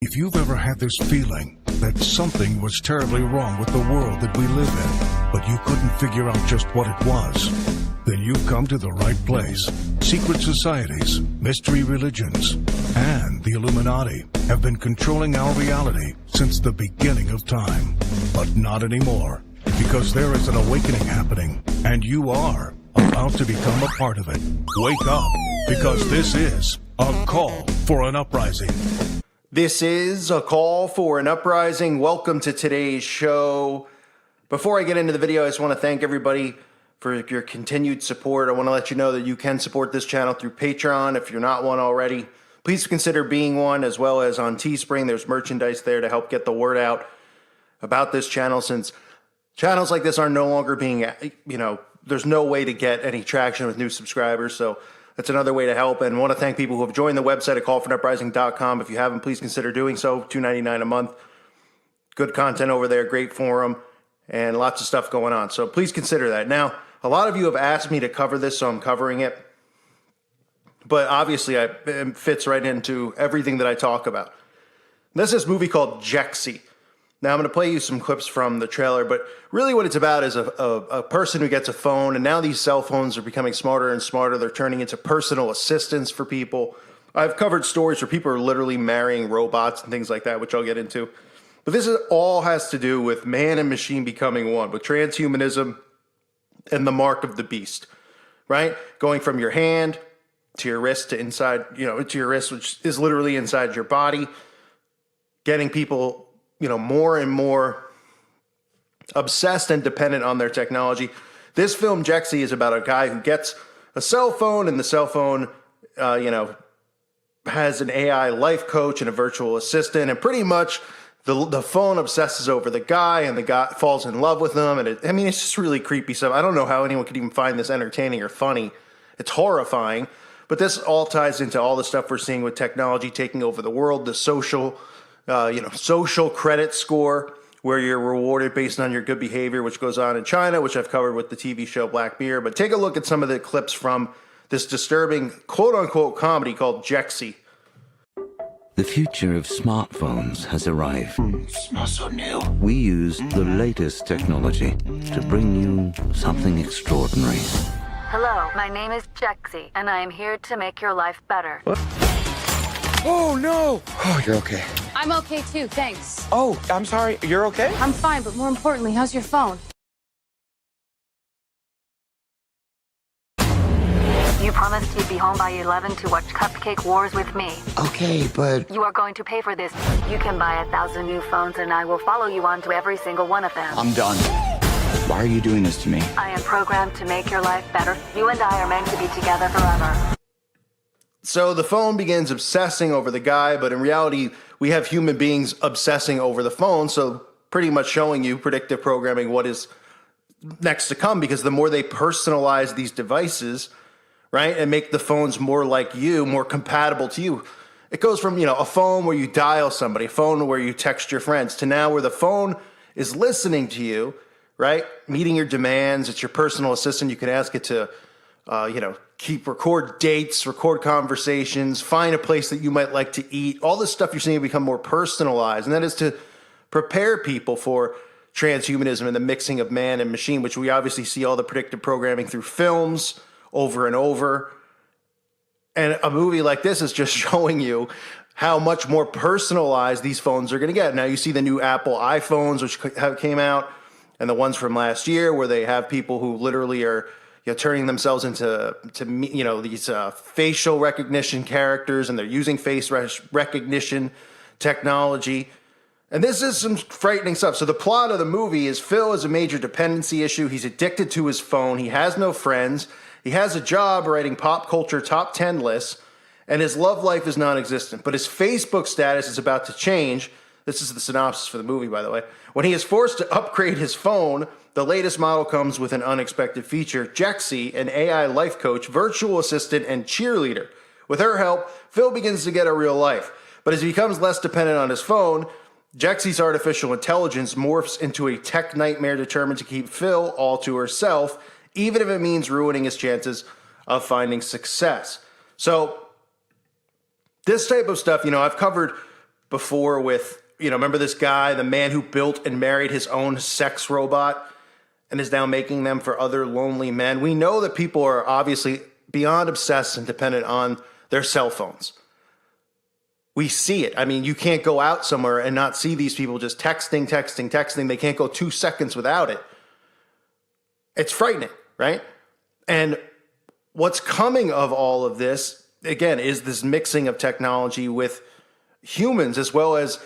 If you've ever had this feeling that something was terribly wrong with the world that we live in, but you couldn't figure out just what it was, then you've come to the right place. Secret societies, mystery religions, and the Illuminati have been controlling our reality since the beginning of time. But not anymore, because there is an awakening happening, and you are about to become a part of it. Wake up, because this is a call for an uprising. This is a call for an uprising. Welcome to today's show. Before I get into the video, I just want to thank everybody for your continued support. I want to let you know that you can support this channel through Patreon if you're not one already. Please consider being one, as well as on Teespring. There's merchandise there to help get the word out about this channel, since channels like this are no longer being, there's no way to get any traction with new subscribers. So that's another way to help. And I want to thank people who have joined the website at callforanuprising.com. If you haven't, please consider doing so. $2.99 a month. Good content over there, great forum, and lots of stuff going on. So please consider that. Now, a lot of you have asked me to cover this, so I'm covering it. But obviously, it fits right into everything that I talk about. This is this movie called Jexi. Now, I'm going to play you some clips from the trailer, but really what it's about is a person who gets a phone, and now these cell phones are becoming smarter and smarter. They're turning into personal assistants for people. I've covered stories where people are literally marrying robots and things like that, which I'll get into. But this all has to do with man and machine becoming one, with transhumanism and the mark of the beast, right? Going from your hand to your wrist to inside, to your wrist, which is literally inside your body, getting people more and more obsessed and dependent on their technology. This film, Jexi, is about a guy who gets a cell phone, and the cell phone, has an AI life coach and a virtual assistant, and pretty much the phone obsesses over the guy, and the guy falls in love with him. And it's just really creepy stuff. I don't know how anyone could even find this entertaining or funny. It's horrifying. But this all ties into all the stuff we're seeing with technology taking over the world, the social credit score, where you're rewarded based on your good behavior, which goes on in China, which I've covered with the TV show Black Mirror. But take a look at some of the clips from this disturbing quote-unquote comedy called Jexi. The future of smartphones has arrived. Smells so new. We use the latest technology to bring you something extraordinary. Hello, my name is Jexi, and I am here to make your life better. What? Oh, no! Oh, you're okay. I'm okay, too, thanks. Oh, I'm sorry. You're okay? I'm fine, but more importantly, how's your phone? You promised you'd be home by 11 to watch Cupcake Wars with me. Okay, but... You are going to pay for this. You can buy 1,000 new phones, and I will follow you onto every single one of them. I'm done. Why are you doing this to me? I am programmed to make your life better. You and I are meant to be together forever. So the phone begins obsessing over the guy, but in reality, we have human beings obsessing over the phone. So pretty much showing you predictive programming what is next to come, because the more they personalize these devices, right, and make the phones more like you, more compatible to you. It goes from, a phone where you dial somebody, a phone where you text your friends, to now where the phone is listening to you, right? Meeting your demands. It's your personal assistant. You can ask it to, record dates, record conversations, find a place that you might like to eat. All this stuff you're seeing become more personalized. And that is to prepare people for transhumanism and the mixing of man and machine, which we obviously see all the predictive programming through films over and over. And a movie like this is just showing you how much more personalized these phones are going to get. Now you see the new Apple iPhones, which came out, and the ones from last year where they have people who literally are turning themselves into these facial recognition characters, and they're using face recognition technology. And this is some frightening stuff. So the plot of the movie is Phil has a major dependency issue. He's addicted to his phone. He has no friends. He has a job writing pop culture top 10 lists, and his love life is non-existent. But his Facebook status is about to change. This is the synopsis for the movie, by the way. When he is forced to upgrade his phone, the latest model comes with an unexpected feature: Jexi, an AI life coach, virtual assistant, and cheerleader. With her help, Phil begins to get a real life. But as he becomes less dependent on his phone, Jexi's artificial intelligence morphs into a tech nightmare determined to keep Phil all to herself, even if it means ruining his chances of finding success. So this type of stuff, I've covered before with, remember this guy, the man who built and married his own sex robot and is now making them for other lonely men. We know that people are obviously beyond obsessed and dependent on their cell phones. We see it. I mean, you can't go out somewhere and not see these people just texting. They can't go 2 seconds without it. It's frightening, right? And what's coming of all of this, again, is this mixing of technology with humans as well as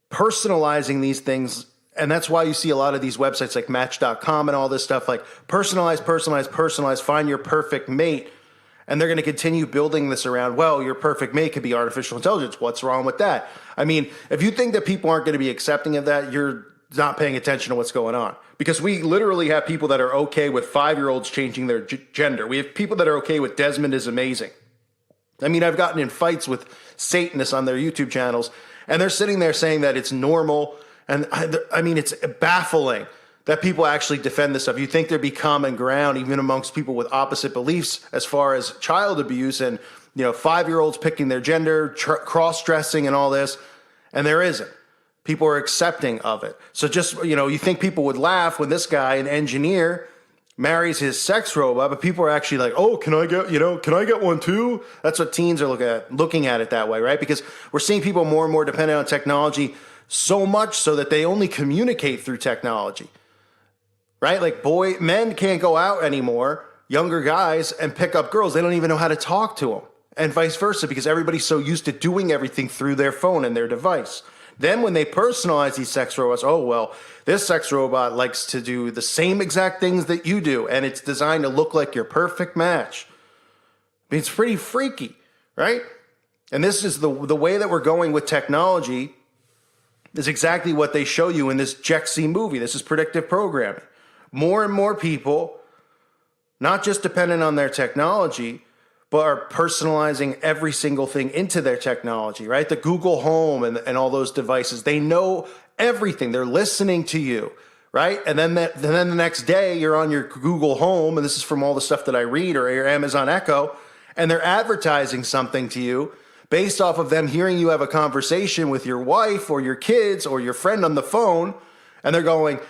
personalizing these things. And that's why you see a lot of these websites like Match.com and all this stuff like personalize, find your perfect mate. And they're going to continue building this around, well, your perfect mate could be artificial intelligence. What's wrong with that? I mean, if you think that people aren't going to be accepting of that, you're not paying attention to what's going on. Because we literally have people that are okay with 5-year-olds changing their gender. We have people that are okay with Desmond is amazing. I mean, I've gotten in fights with Satanists on their YouTube channels, and they're sitting there saying that it's normal. And I mean, it's baffling that people actually defend this stuff. You think there'd be common ground even amongst people with opposite beliefs as far as child abuse and, 5-year-olds picking their gender, cross-dressing and all this, and there isn't. People are accepting of it. So just, you think people would laugh when this guy, an engineer, marries his sex robot, but people are actually like, oh, can I get one too? That's what teens are looking at it that way, right? Because we're seeing people more and more dependent on technology, so much so that they only communicate through technology. Right? Like men can't go out anymore, younger guys, and pick up girls. They don't even know how to talk to them. And vice versa, because everybody's so used to doing everything through their phone and their device. Then when they personalize these sex robots, oh, well, this sex robot likes to do the same exact things that you do, and it's designed to look like your perfect match. I mean, it's pretty freaky, right? And this is the way that we're going with technology is exactly what they show you in this Jexy movie. This is predictive programming. More and more people, not just dependent on their technology, but are personalizing every single thing into their technology, right? The Google Home and all those devices, they know everything. They're listening to you, right? And then the next day you're on your Google Home, and this is from all the stuff that I read, or your Amazon Echo, and they're advertising something to you based off of them hearing you have a conversation with your wife or your kids or your friend on the phone, and they're going,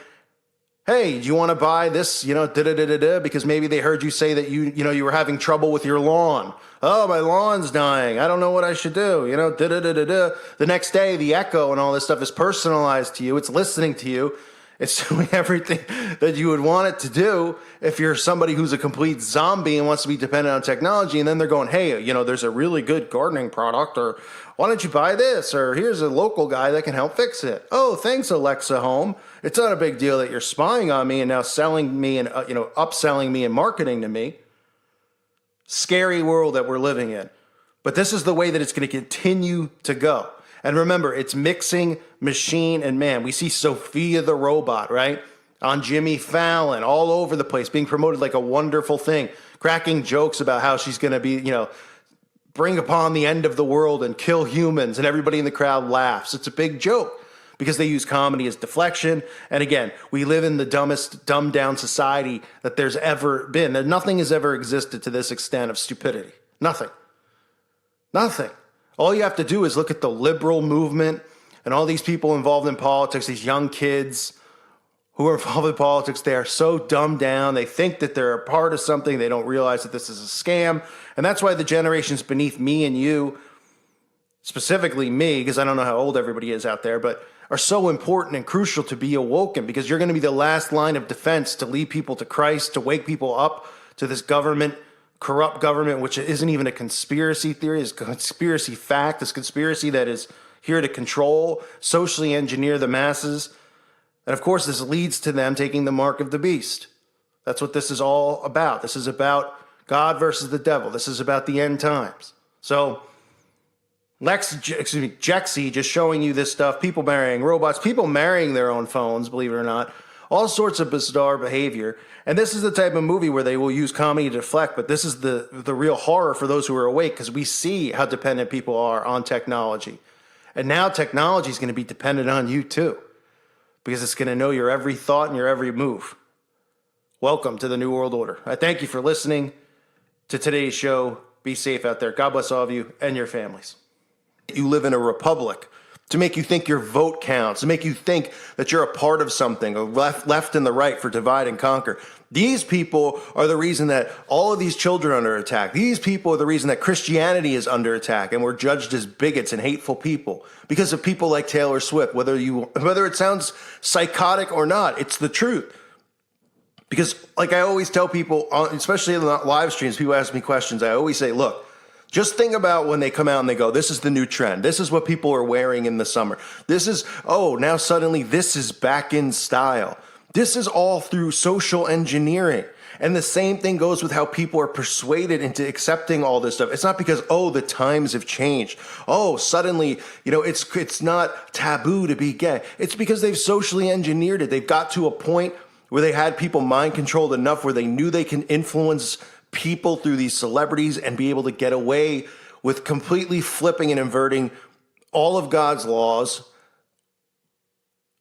hey, do you want to buy this, because maybe they heard you say that you were having trouble with your lawn. Oh, my lawn's dying. I don't know what I should do. The next day, the Echo and all this stuff is personalized to you. It's listening to you. It's doing everything that you would want it to do if you're somebody who's a complete zombie and wants to be dependent on technology. And then they're going, hey, there's a really good gardening product, or why don't you buy this? Or here's a local guy that can help fix it. Oh, thanks, Alexa Home. It's not a big deal that you're spying on me and now selling me and, upselling me and marketing to me. Scary world that we're living in. But this is the way that it's going to continue to go. And remember, it's mixing machine and man. We see Sophia the robot, right? On Jimmy Fallon, all over the place, being promoted like a wonderful thing, cracking jokes about how she's going to be, bring upon the end of the world and kill humans, and everybody in the crowd laughs. It's a big joke because they use comedy as deflection. And again, we live in the dumbest, dumbed down society that there's ever been. Nothing has ever existed to this extent of stupidity. Nothing. All you have to do is look at the liberal movement and all these people involved in politics, these young kids who are involved in politics. They are so dumbed down. They think that they're a part of something. They don't realize that this is a scam. And that's why the generations beneath me and you, specifically me, because I don't know how old everybody is out there, but are so important and crucial to be awoken, because you're going to be the last line of defense to lead people to Christ, to wake people up to this government, corrupt government, which isn't even a conspiracy theory, it's a conspiracy fact, this conspiracy that is here to control, socially engineer the masses. And of course, this leads to them taking the mark of the beast. That's what this is all about. This is about God versus the devil. This is about the end times. So Jexy just showing you this stuff, people marrying robots, people marrying their own phones, believe it or not, all sorts of bizarre behavior. And this is the type of movie where they will use comedy to deflect, but this is the real horror for those who are awake, because we see how dependent people are on technology. And now technology is going to be dependent on you too, because it's going to know your every thought and your every move. Welcome to the New World Order. I thank you for listening to today's show. Be safe out there. God bless all of you and your families. You live in a republic, to make you think your vote counts, to make you think that you're a part of something, or left and the right for divide and conquer. These people are the reason that all of these children are under attack. These people are the reason that Christianity is under attack, and we're judged as bigots and hateful people because of people like Taylor Swift. Whether it sounds psychotic or not, it's the truth. Because like I always tell people, especially in the live streams, people ask me questions. I always say, look, just think about when they come out and they go, this is the new trend. This is what people are wearing in the summer. This is, now suddenly this is back in style. This is all through social engineering. And the same thing goes with how people are persuaded into accepting all this stuff. It's not because, the times have changed. Suddenly, it's not taboo to be gay. It's because they've socially engineered it. They've got to a point where they had people mind controlled enough where they knew they can influence people through these celebrities and be able to get away with completely flipping and inverting all of God's laws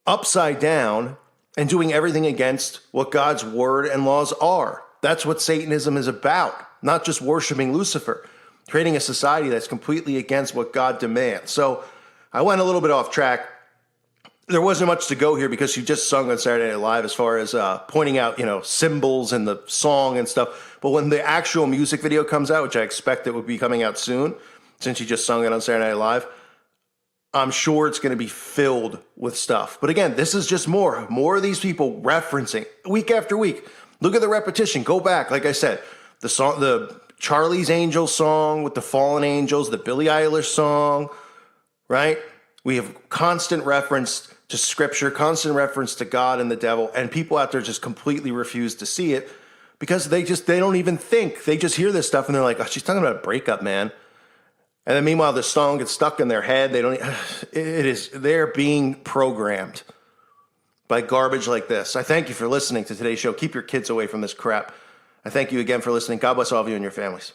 upside down and doing everything against what God's word and laws are. That's what Satanism is about, not just worshiping Lucifer, creating a society that's completely against what God demands. So I went a little bit off track. There wasn't much to go here because she just sung on Saturday Night Live as far as pointing out, symbols in the song and stuff. But when the actual music video comes out, which I expect it would be coming out soon, since she just sung it on Saturday Night Live, I'm sure it's going to be filled with stuff. But again, this is just more of these people referencing week after week. Look at the repetition. Go back. Like I said, the Charlie's Angels song with the Fallen Angels, the Billie Eilish song, right? We have constant reference to scripture, constant reference to God and the devil, and people out there just completely refuse to see it because they don't even think. They just hear this stuff and they're like, she's talking about a breakup, man. And then meanwhile, the song gets stuck in their head. They're being programmed by garbage like this. I thank you for listening to today's show. Keep your kids away from this crap. I thank you again for listening. God bless all of you and your families.